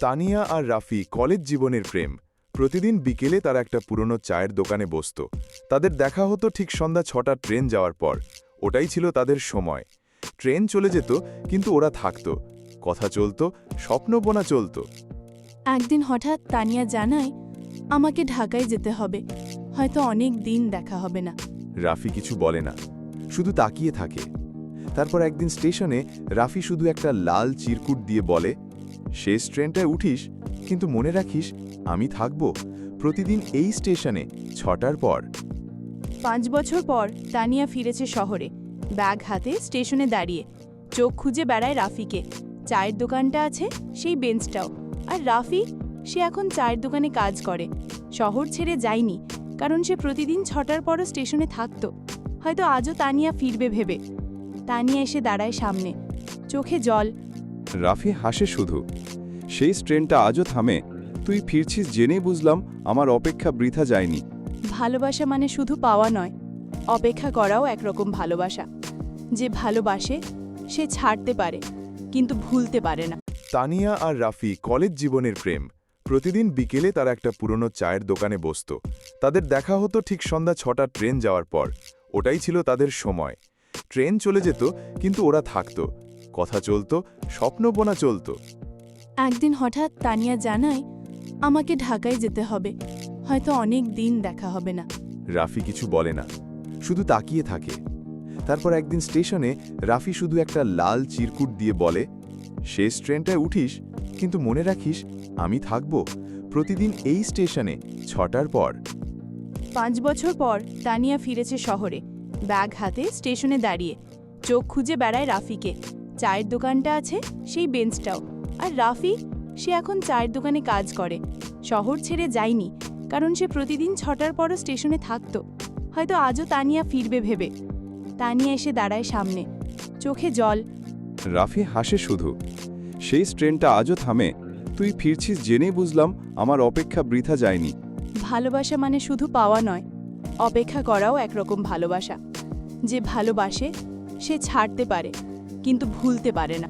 তানিয়া আর Rafi college জীবনের প্রেম। প্রতিদিন বিকেলে তারা একটা পুরনো চায়ের দোকানে বসত। তাদের দেখা হতো ঠিক সন্ধ্যা ৬টার ট্রেন যাওয়ার পর। ওটাই ছিল তাদের সময়। ট্রেন চলে যেত, কিন্তু ওরা থাকত। কথা চলত, স্বপ্ন বোনা চলত। একদিন হঠাৎ তানিয়া জানায়, আমাকে ঢাকায় যেতে হবে, হয়তো অনেক দিন দেখা হবে না। রাফি কিছু বলে না, শুধু তাকিয়ে থাকে। তারপর একদিন স্টেশনে রাফি শুধু একটা লাল চিরকুট দিয়ে বলে, শেষ ট্রেনটায় উঠিস, কিন্তু মনে রাখিস আমি থাকব প্রতিদিন এই স্টেশনে ৬টার পর। ৫ বছর পর তানিয়া ফিরেছে শহরে, ব্যাগ হাতে স্টেশনে দাঁড়িয়ে চোখ খুঁজে বেড়ায় রাফিকে। চায়ের দোকানটা আছে, সেই বেঞ্চটাও। আর রাফি, সে এখন চায়ের দোকানে কাজ করে। শহর ছেড়ে যায়নি, কারণ সে প্রতিদিন ৬টার পরও স্টেশনে থাকত। হয়তো আজও তানিয়া ফিরবে ভেবে। তানিয়া এসে দাঁড়ায় সামনে, চোখে জল। রাফি হাসে শুধু। সেই ট্রেনটা আজও থামে। তুই ফিরছিস জেনেই বুঝলাম আমার অপেক্ষা বৃথা যায়নি। ভালোবাসা মানে শুধু পাওয়া নয়, অপেক্ষা করাও একরকম ভালোবাসা। যে ভালোবাসে সে ছাড়তে পারে, কিন্তু ভুলতে পারে না। তানিয়া আর রাফি কলেজ জীবনের প্রেম। প্রতিদিন বিকেলে তারা একটা পুরনো চায়ের দোকানে বসত। তাদের দেখা হতো ঠিক সন্ধ্যা ৬টার ট্রেন যাওয়ার পর। ওটাই ছিল তাদের সময়। ট্রেন চলে যেত, কিন্তু ওরা থাকত। কথা চলত, স্বপ্ন বোনা চলত। একদিন হঠাৎ তানিয়া জানায়, আমাকে ঢাকায় যেতে হবে, হয়তো অনেক দিন দেখা হবে না। রাফি কিছু বলে না, শুধু তাকিয়ে থাকে। তারপর একদিন স্টেশনে রাফি শুধু একটা লাল চিরকুট দিয়ে বলে, শেষ ট্রেনটায় উঠিস, কিন্তু মনে রাখিস আমি থাকব প্রতিদিন এই স্টেশনে ৬টার পর। ৫ বছর পর তানিয়া ফিরেছে শহরে, ব্যাগ হাতে স্টেশনে দাঁড়িয়ে চোখ খুঁজে বেড়ায় রাফিকে। চায়ের দোকানটা আছে, সেই বেঞ্চটাও। আর রাফি, সে এখন চায়ের দোকানে কাজ করে। শহর ছেড়ে যায়নি, কারণ সে প্রতিদিন ৬টার পরও স্টেশনে থাকত। হয়তো আজও তানিয়া ফিরবে ভেবে। তানিয়া এসে দাঁড়ায় সামনে, চোখে জল। রাফি হাসে শুধু। সেই ট্রেনটা আজও থামে। তুই ফিরছিস জেনেই বুঝলাম আমার অপেক্ষা বৃথা যায়নি। ভালোবাসা মানে শুধু পাওয়া নয়, অপেক্ষা করাও একরকম ভালোবাসা। যে ভালোবাসে সে ছাড়তে পারে, কিন্তু ভুলতে পারে না।